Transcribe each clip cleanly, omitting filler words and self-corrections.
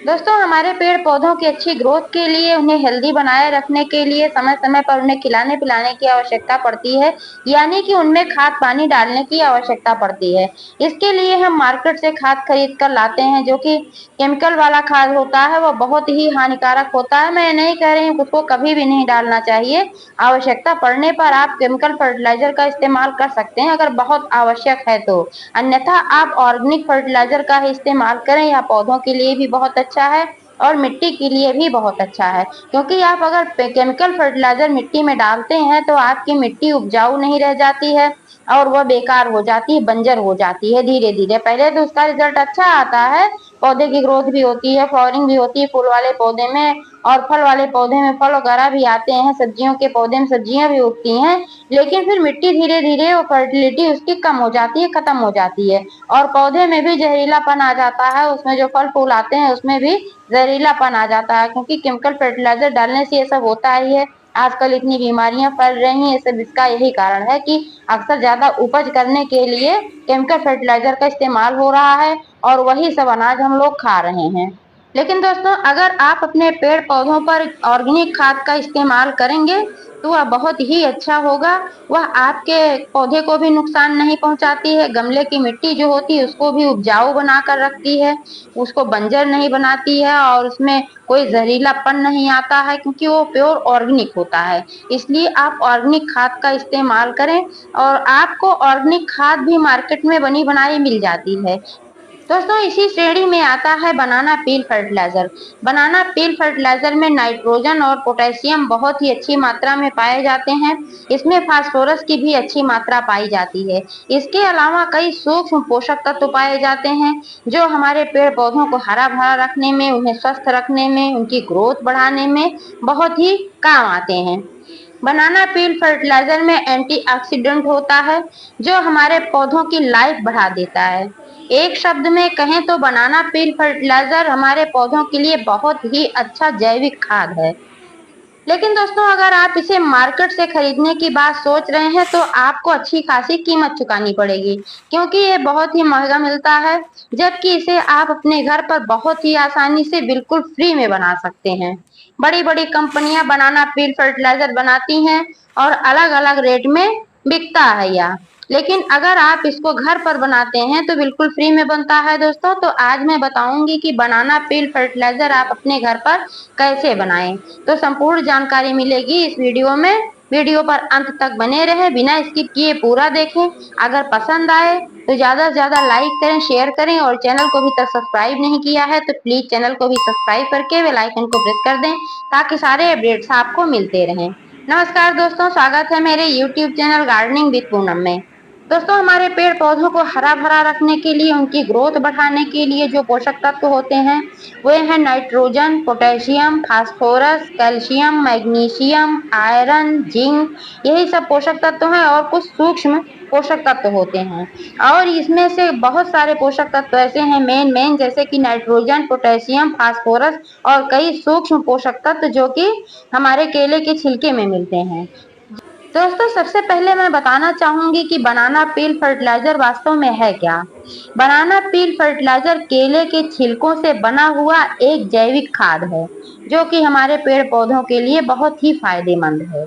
दोस्तों, हमारे पेड़ पौधों की अच्छी ग्रोथ के लिए, उन्हें हेल्दी बनाए रखने के लिए समय समय पर उन्हें खिलाने पिलाने की आवश्यकता पड़ती है। यानी कि उनमें खाद पानी डालने की आवश्यकता पड़ती है। इसके लिए हम मार्केट से खाद खरीद कर लाते हैं, जो कि केमिकल वाला खाद होता है। वो बहुत ही हानिकारक होता है। मैं नहीं कह रही हूँ उसको कभी भी नहीं डालना चाहिए। आवश्यकता पड़ने पर आप केमिकल फर्टिलाइजर का इस्तेमाल कर सकते हैं, अगर बहुत आवश्यक है तो। अन्यथा आप ऑर्गेनिक फर्टिलाइजर का ही इस्तेमाल करें। यह पौधों के लिए भी बहुत अच्छा है और मिट्टी के लिए भी बहुत अच्छा है। क्योंकि आप अगर केमिकल फर्टिलाइजर मिट्टी में डालते हैं तो आपकी मिट्टी उपजाऊ नहीं रह जाती है और वह बेकार हो जाती है, बंजर हो जाती है धीरे धीरे। पहले तो उसका रिजल्ट अच्छा आता है, पौधे की ग्रोथ भी होती है, फ्लावरिंग भी होती है फूल वाले पौधे में, और फल वाले पौधे में फल वगैरह भी आते हैं, सब्जियों के पौधे में सब्जियां भी उगती हैं। लेकिन फिर मिट्टी धीरे धीरे वो फर्टिलिटी उसकी कम हो जाती है, खत्म हो जाती है, और पौधे में भी जहरीलापन आ जाता है। उसमें जो फल फूल आते हैं उसमें भी जहरीलापन आ जाता है, क्योंकि केमिकल फर्टिलाइजर डालने से ये सब होता ही है। आजकल इतनी बीमारियां फैल रही हैं, सब इसका यही कारण है कि अक्सर ज्यादा उपज करने के लिए केमिकल फर्टिलाइजर का इस्तेमाल हो रहा है और वही सब अनाज हम लोग खा रहे हैं। लेकिन दोस्तों, अगर आप अपने पेड़ पौधों पर ऑर्गेनिक खाद का इस्तेमाल करेंगे तो वह बहुत ही अच्छा होगा। वह आपके पौधे को भी नुकसान नहीं पहुंचाती है, गमले की मिट्टी जो होती है उसको भी उपजाऊ बनाकर रखती है, उसको बंजर नहीं बनाती है, और उसमें कोई जहरीलापन नहीं आता है, क्योंकि वो प्योर ऑर्गेनिक होता है। इसलिए आप ऑर्गेनिक खाद का इस्तेमाल करें। और आपको ऑर्गेनिक खाद भी मार्केट में बनी बनाई मिल जाती है। दोस्तों, इसी श्रेणी में आता है बनाना पील फर्टिलाइजर। बनाना पील फर्टिलाइजर में नाइट्रोजन और पोटेशियम बहुत ही अच्छी मात्रा में पाए जाते हैं। इसमें फास्फोरस की भी अच्छी मात्रा पाई जाती है। इसके अलावा कई सूक्ष्म पोषक तत्व पाए जाते हैं, जो हमारे पेड़ पौधों को हरा भरा रखने में, उन्हें स्वस्थ रखने में, उनकी ग्रोथ बढ़ाने में बहुत ही काम आते हैं। बनाना पील फर्टिलाइजर में एंटीऑक्सीडेंट होता है, जो हमारे पौधों की लाइफ बढ़ा देता है। एक शब्द में कहें तो बनाना पील फर्टिलाइजर हमारे पौधों के लिए बहुत ही अच्छा जैविक खाद है। लेकिन दोस्तों, अगर आप इसे मार्केट से खरीदने की बात सोच रहे हैं तो आपको अच्छी खासी कीमत चुकानी पड़ेगी, क्योंकि ये बहुत ही महंगा मिलता है। जबकि इसे आप अपने घर पर बहुत ही आसानी से बिल्कुल फ्री में बना सकते हैं। बड़ी बड़ी कंपनियां बनाना पील फर्टिलाइजर बनाती हैं और अलग अलग रेट में बिकता है यह। लेकिन अगर आप इसको घर पर बनाते हैं तो बिल्कुल फ्री में बनता है। दोस्तों, तो आज मैं बताऊंगी कि बनाना पील फर्टिलाइजर आप अपने घर पर कैसे बनाएं। तो संपूर्ण जानकारी मिलेगी इस वीडियो में। वीडियो पर अंत तक बने रहें, बिना स्किप किए पूरा देखें। अगर पसंद आए तो ज्यादा से ज्यादा लाइक करें, शेयर करें, और चैनल को अभी तक सब्सक्राइब नहीं किया है तो प्लीज चैनल को भी सब्सक्राइब करके बेल आइकन को प्रेस कर दें, ताकि सारे अपडेट्स आपको मिलते रहें। नमस्कार दोस्तों, स्वागत है मेरे YouTube channel gardening with Poonam में। दोस्तों, हमारे पेड़ पौधों को हरा भरा रखने के लिए, उनकी ग्रोथ बढ़ाने के लिए जो पोषक तत्व होते हैं वे हैं nitrogen, potassium, phosphorus, calcium, magnesium, iron, zinc. यही सब पोषक तत्व हैं, और कुछ सूक्ष्म पोषक तत्व होते हैं। और इसमें से बहुत सारे पोषक तत्व ऐसे हैं मेन मेन, जैसे कि नाइट्रोजन, पोटेशियम, फास्फोरस, और कई सूक्ष्म पोषक तत्व जो कि हमारे केले के छिलके में मिलते हैं। दोस्तों, सबसे पहले मैं बताना चाहूंगी कि बनाना पील फर्टिलाइजर वास्तव में है क्या। बनाना पील फर्टिलाइजर केले के छिलकों से बना हुआ एक जैविक खाद है, जो कि हमारे पेड़ पौधों के लिए बहुत ही फायदेमंद है।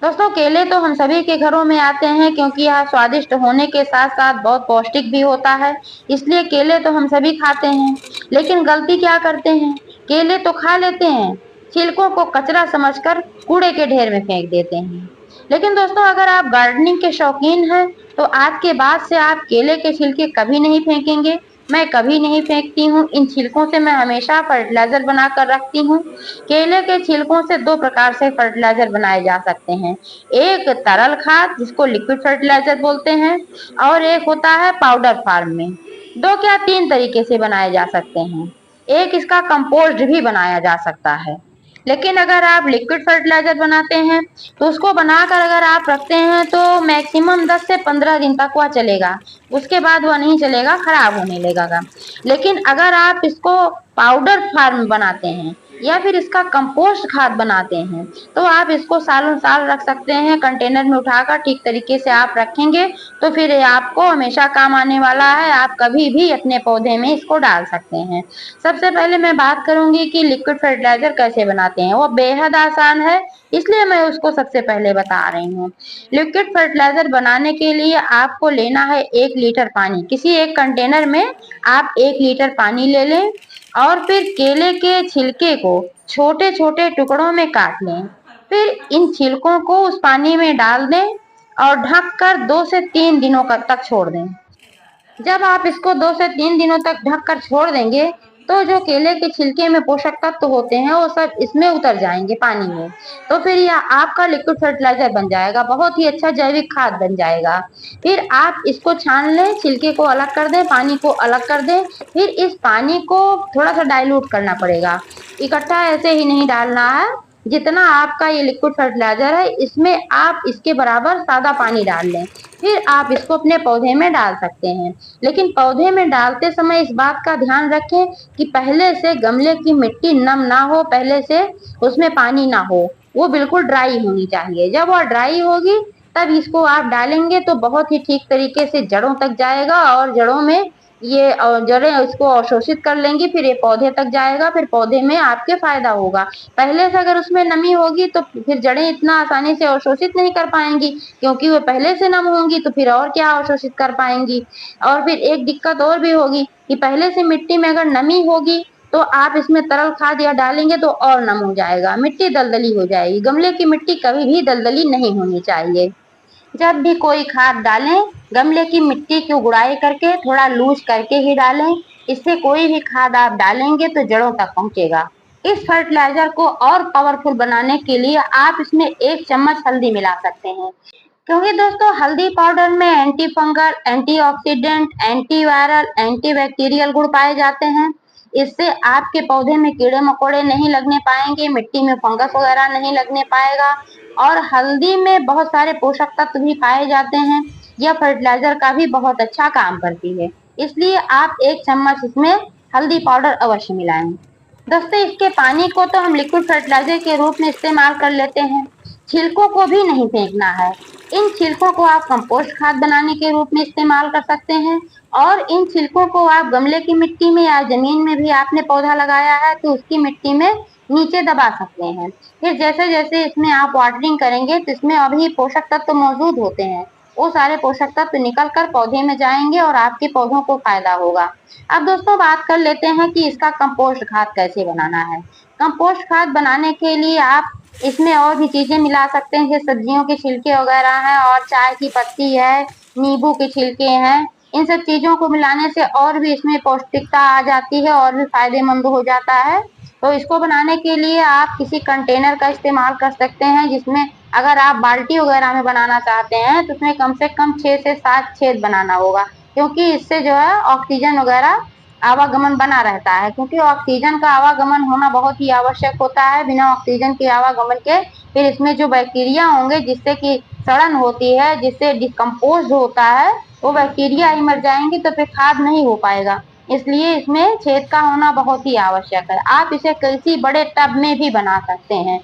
दोस्तों, केले तो हम सभी के घरों में आते हैं, क्योंकि यह स्वादिष्ट होने के साथ साथ बहुत पौष्टिक भी होता है। इसलिए केले तो हम सभी खाते हैं। लेकिन गलती क्या करते हैं, केले तो खा लेते हैं, छिलकों को कचरा समझकर कूड़े के ढेर में फेंक देते हैं। लेकिन दोस्तों, अगर आप गार्डनिंग के शौकीन हैं तो आज के बाद से आप केले के छिलके कभी नहीं फेंकेंगे। मैं कभी नहीं फेंकती हूँ, इन छिलकों से मैं हमेशा फर्टिलाइजर बनाकर रखती हूँ। केले के छिलकों से दो प्रकार से फर्टिलाइजर बनाए जा सकते हैं। एक तरल खाद, जिसको लिक्विड फर्टिलाइजर बोलते हैं, और एक होता है पाउडर फॉर्म में। दो क्या तीन तरीके से बनाए जा सकते हैं। एक इसका कंपोस्ट भी बनाया जा सकता है। लेकिन अगर आप लिक्विड फर्टिलाइजर बनाते हैं तो उसको बनाकर अगर आप रखते हैं तो मैक्सिमम 10 से 15 दिन तक वह चलेगा। उसके बाद वह नहीं चलेगा, खराब होने लगेगा। लेकिन अगर आप इसको पाउडर फॉर्म बनाते हैं या फिर इसका कंपोस्ट खाद बनाते हैं, तो आप इसको सालों साल रख सकते हैं। कंटेनर में उठाकर ठीक तरीके से आप रखेंगे तो फिर ये आपको हमेशा काम आने वाला है। आप कभी भी अपने पौधे में इसको डाल सकते हैं। सबसे पहले मैं बात करूंगी कि लिक्विड फर्टिलाइजर कैसे बनाते हैं। वो बेहद आसान है, इसलिए मैं उसको सबसे पहले बता रही हूँ। लिक्विड फर्टिलाइजर बनाने के लिए आपको लेना है 1 लीटर पानी। किसी एक कंटेनर में आप 1 लीटर पानी ले लें और फिर केले के छिलके को छोटे छोटे टुकड़ों में काट लें। फिर इन छिलकों को उस पानी में डाल दें और ढककर 2 से 3 दिनों तक छोड़ दें। जब आप इसको 2 से 3 दिनों तक ढककर छोड़ देंगे तो जो केले के छिलके में पोषक तत्व होते हैं वो सब इसमें उतर जाएंगे पानी में। तो फिर यह आपका लिक्विड फर्टिलाइजर बन जाएगा, बहुत ही अच्छा जैविक खाद बन जाएगा। फिर आप इसको छान लें, छिलके को अलग कर दें, पानी को अलग कर दें। फिर इस पानी को थोड़ा सा डाइल्यूट करना पड़ेगा, इकट्ठा ऐसे ही नहीं डालना है। जितना आपका ये लिक्विड फर्टिलाइजर है इसमें आप इसके बराबर सादा पानी डाल लें। फिर आप इसको अपने पौधे में डाल सकते हैं। लेकिन पौधे में डालते समय इस बात का ध्यान रखें कि पहले से गमले की मिट्टी नम ना हो, पहले से उसमें पानी ना हो, वो बिल्कुल ड्राई होनी चाहिए। जब वह ड्राई होगी तब इसको आप डालेंगे तो बहुत ही ठीक तरीके से जड़ों तक जाएगा और जड़ों में ये जड़ें इसको अवशोषित कर लेंगी, फिर ये पौधे तक जाएगा, फिर पौधे में आपके फायदा होगा। पहले से अगर उसमें नमी होगी तो फिर जड़ें इतना आसानी से अवशोषित नहीं कर पाएंगी, क्योंकि वो पहले से नम होंगी तो फिर और क्या अवशोषित कर पाएंगी। और फिर एक दिक्कत और भी होगी कि पहले से मिट्टी में अगर नमी होगी तो आप इसमें तरल खाद या डालेंगे तो और नम हो जाएगा, मिट्टी दलदली हो जाएगी। गमले की मिट्टी कभी भी दलदली नहीं होनी चाहिए। जब भी कोई खाद डालें गमले की मिट्टी की गुड़ाई करके थोड़ा लूज करके ही डालें। इससे कोई भी खाद आप डालेंगे तो जड़ों तक पहुंचेगा। इस फर्टिलाइजर को और पावरफुल बनाने के लिए आप इसमें 1 चम्मच हल्दी मिला सकते हैं, क्योंकि दोस्तों हल्दी पाउडर में anti fungal, antioxidant, antiviral, antibacterial गुण पाए जाते हैं। इससे आपके पौधे में कीड़े मकोड़े नहीं लगने पाएंगे, मिट्टी में फंगस वगैरह नहीं लगने पाएगा। और हल्दी में बहुत सारे पोषक तत्व भी पाए जाते हैं। यह फर्टिलाइजर का भी बहुत अच्छा काम करती है, इसलिए आप 1 चम्मच इसमें हल्दी पाउडर अवश्य मिलाएं। दोस्तों इसके पानी को तो हम लिक्विड फर्टिलाइजर के रूप में इस्तेमाल कर लेते हैं, छिलकों को भी नहीं फेंकना है। इन छिलकों को आप कंपोस्ट खाद बनाने के रूप में इस्तेमाल कर सकते हैं और इन छिलकों को आप गमले की मिट्टी में या जमीन में भी आपने पौधा लगाया है तो उसकी मिट्टी में नीचे दबा सकते हैं। फिर जैसे जैसे इसमें आप वाटरिंग करेंगे तो इसमें अभी पोषक तत्व मौजूद होते हैं, वो सारे पोषक तत्व निकल कर पौधे में जाएंगे और आपके पौधों को फायदा होगा। अब दोस्तों बात कर लेते हैं कि इसका कंपोस्ट खाद कैसे बनाना है। कंपोस्ट खाद बनाने के लिए आप इसमें और भी चीजें मिला सकते हैं, जैसे सब्जियों के छिलके वगैरह हैं और चाय की पत्ती है, नींबू के छिलके हैं। इन सब चीजों को मिलाने से और भी इसमें पौष्टिकता आ जाती है और भी फायदेमंद हो जाता है। तो इसको बनाने के लिए आप किसी कंटेनर का इस्तेमाल कर सकते हैं, जिसमें अगर आप बाल्टी वगैरह में बनाना चाहते हैं तो उसमें कम से कम 6 से 7 छेद बनाना होगा, क्योंकि इससे जो है ऑक्सीजन वगैरह आवागमन बना रहता है, क्योंकि ऑक्सीजन का आवागमन होना बहुत ही आवश्यक होता है। बिना ऑक्सीजन के आवागमन के फिर इसमें जो बैक्टीरिया होंगे जिससे कि सड़न होती है, जिससे डिकम्पोज होता है, वो बैक्टीरिया ही मर जाएंगे तो फिर खाद नहीं हो पाएगा। इसलिए इसमें छेद का होना बहुत ही आवश्यक है। आप इसे किसी बड़े टब में भी बना सकते हैं।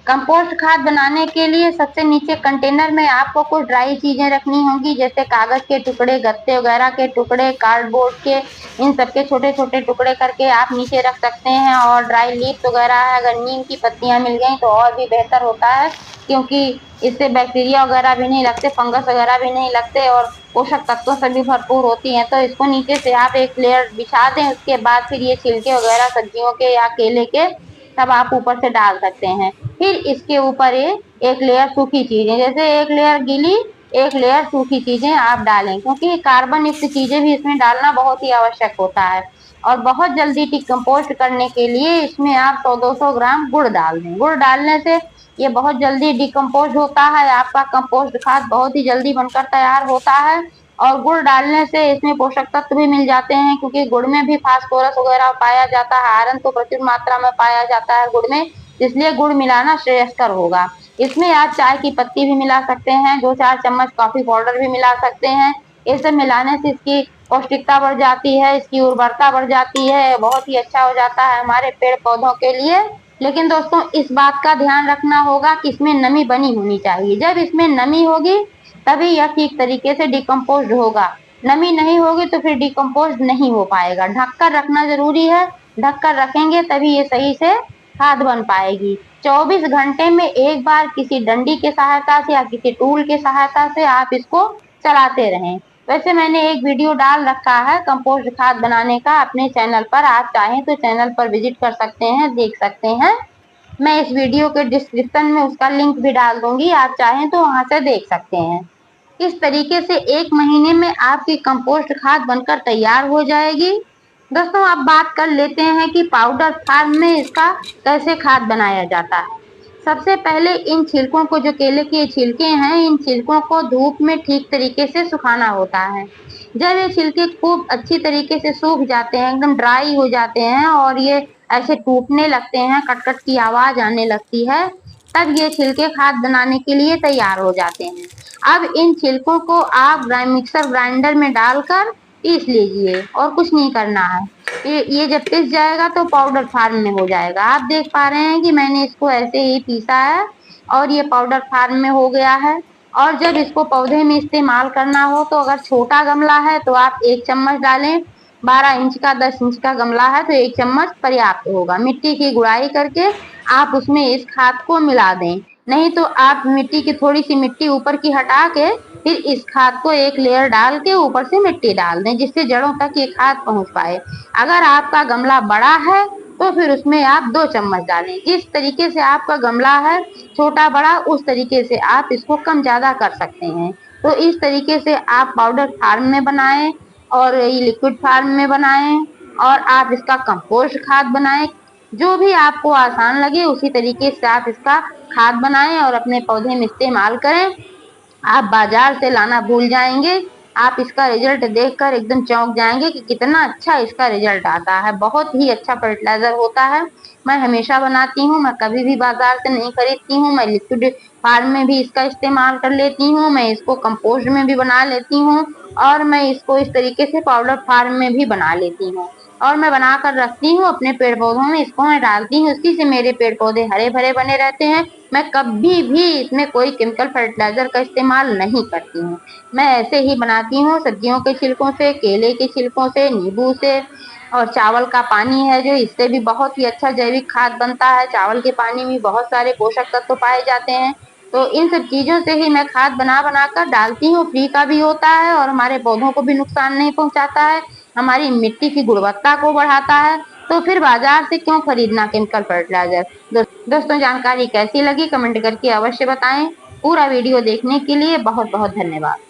कंपोस्ट खाद बनाने के लिए सबसे नीचे कंटेनर में आपको कुछ ड्राई चीजें रखनी होंगी, जैसे कागज के टुकड़े, गत्ते वगैरह के टुकड़े, कार्डबोर्ड के, इन सबके छोटे छोटे टुकड़े करके आप नीचे रख सकते हैं। और ड्राई लीफ वगैरह है, अगर नीम की पत्तियां मिल गई तो और भी बेहतर होता है, क्योंकि इससे बैक्टीरिया वगैरह भी नहीं लगते, फंगस वगैरह भी नहीं लगते और पोषक तत्वों से भी भरपूर होती हैं। तो इसको नीचे से आप एक लेयर बिछा दें, उसके बाद फिर ये छिलके वगैरह सब्जियों के या केले के सब आप ऊपर से डाल सकते हैं। फिर इसके ऊपर एक लेयर सूखी चीजें, जैसे एक लेयर गीली एक लेयर सूखी चीजें आप डालें, क्योंकि कार्बन युक्त चीजें भी इसमें डालना बहुत ही आवश्यक होता है। और बहुत जल्दी डिकम्पोस्ट करने के लिए इसमें आप 100-200 ग्राम गुड़ डाल दें। गुड़ डालने से ये बहुत जल्दी डिकम्पोज होता है, आपका कंपोस्ट खाद बहुत ही जल्दी बनकर तैयार होता है। और गुड़ डालने से इसमें पोषक तत्व भी मिल जाते हैं, क्योंकि गुड़ में भी फास्फोरस वगैरह पाया जाता है, आयरन तो प्रचुर मात्रा में पाया जाता है गुड़ में, इसलिए गुड़ मिलाना श्रेयस्कर होगा। इसमें आप चाय की पत्ती भी मिला सकते हैं, 2-4 चम्मच कॉफी पाउडर भी मिला सकते हैं। ये सब मिलाने से इसकी पौष्टिकता बढ़ जाती है, इसकी उर्वरता बढ़ जाती है, बहुत ही अच्छा हो जाता है हमारे पेड़ पौधों के लिए। लेकिन दोस्तों इस बात का ध्यान रखना होगा कि इसमें नमी बनी होनी चाहिए। जब इसमें नमी होगी तभी यह ठीक तरीके से डिकम्पोज्ड होगा। नमी नहीं होगी तो फिर डिकम्पोज नहीं हो पाएगा। ढककर रखना जरूरी है, ढककर रखेंगे तभी ये सही से खाद बन पाएगी। 24 घंटे में एक बार किसी डंडी के सहायता से या किसी टूल के सहायता से आप इसको चलाते रहें। वैसे मैंने एक वीडियो डाल रखा है कंपोस्ट खाद बनाने का अपने चैनल पर, आप चाहें तो चैनल पर विजिट कर सकते हैं, देख सकते हैं। मैं इस वीडियो के डिस्क्रिप्शन में उसका लिंक भी डाल दूंगी, आप चाहें तो वहां से देख सकते हैं। इस तरीके से 1 महीने में आपकी कंपोस्ट खाद बनकर तैयार हो जाएगी। दोस्तों अब बात कर लेते हैं कि पाउडर फार्म में इसका कैसे खाद बनाया जाता है। सबसे पहले इन छिलकों को, जो केले के छिलके हैं, इन छिलकों को धूप में ठीक तरीके से सुखाना होता है। जब ये छिलके खूब अच्छी तरीके से सूख जाते हैं, एकदम ड्राई हो जाते हैं और ये ऐसे टूटने लगते हैं, कट-कट की आवाज आने लगती है, तब ये छिलके खाद बनाने के लिए तैयार हो जाते हैं। अब इन छिलकों को आप मिक्सर ग्राइंडर में डालकर पीस लीजिए और कुछ नहीं करना है। ये जब पिस जाएगा तो पाउडर फार्म में हो जाएगा। आप देख पा रहे हैं कि मैंने इसको ऐसे ही पीसा है और ये पाउडर फार्म में हो गया है। और जब इसको पौधे में इस्तेमाल करना हो तो अगर छोटा गमला है तो आप 1 चम्मच डालें, 12 इंच का 10 इंच का गमला है तो 1 चम्मच पर्याप्त होगा। मिट्टी की गुड़ाई करके आप उसमें इस खाद को मिला दें। नहीं तो आप मिट्टी की थोड़ी सी मिट्टी ऊपर की हटा के फिर इस खाद को एक लेयर डाल के ऊपर से मिट्टी डाल दें, जिससे जड़ों तक ये खाद पहुंच पाए। अगर आपका गमला बड़ा है तो फिर उसमें आप 2 चम्मच डालें। जिस तरीके से आपका गमला है छोटा बड़ा, उस तरीके से आप इसको कम ज्यादा कर सकते हैं। तो इस तरीके से आप पाउडर फार्म में बनाएं और ये लिक्विड फार्म में बनाएं और आप इसका कंपोस्ट खाद बनाएं। जो भी आपको आसान लगे उसी तरीके से आप इसका खाद बनाएं और अपने पौधे में इस्तेमाल करें। आप बाजार से लाना भूल जाएंगे। आप इसका रिजल्ट देखकर एकदम चौंक जाएंगे कि कितना अच्छा इसका रिजल्ट आता है। बहुत ही अच्छा फर्टिलाइजर होता है। मैं हमेशा बनाती हूँ, मैं कभी भी बाजार से नहीं खरीदती हूँ। मैं लिक्विड फार्म में भी इसका इस्तेमाल कर लेती हूँ, मैं इसको कंपोस्ट में भी बना लेती हूँ और मैं इसको इस तरीके से पाउडर फार्म में भी बना लेती हूँ और मैं बनाकर रखती हूँ अपने पेड़ पौधों में। इसको मैं डालती हूँ, इसी से मेरे पेड़ पौधे हरे भरे बने रहते हैं। मैं कभी भी इसमें कोई केमिकल फर्टिलाइजर का इस्तेमाल नहीं करती हूँ। मैं ऐसे ही बनाती हूँ, सब्जियों के छिलकों से, केले के छिलकों से, नींबू से और चावल का पानी है जो, इससे भी बहुत ही अच्छा जैविक खाद बनता है। चावल के पानी में बहुत सारे पोषक तत्व पाए जाते हैं। तो इन सब चीजों से ही मैं खाद बना बना कर डालती हूँ। फ्री का भी होता है और हमारे पौधों को भी नुकसान नहीं पहुंचाता है, हमारी मिट्टी की गुणवत्ता को बढ़ाता है। तो फिर बाजार से क्यों खरीदना केमिकल फर्टिलाइजर। दोस्तों जानकारी कैसी लगी कमेंट करके अवश्य बताएं। पूरा वीडियो देखने के लिए बहुत बहुत धन्यवाद।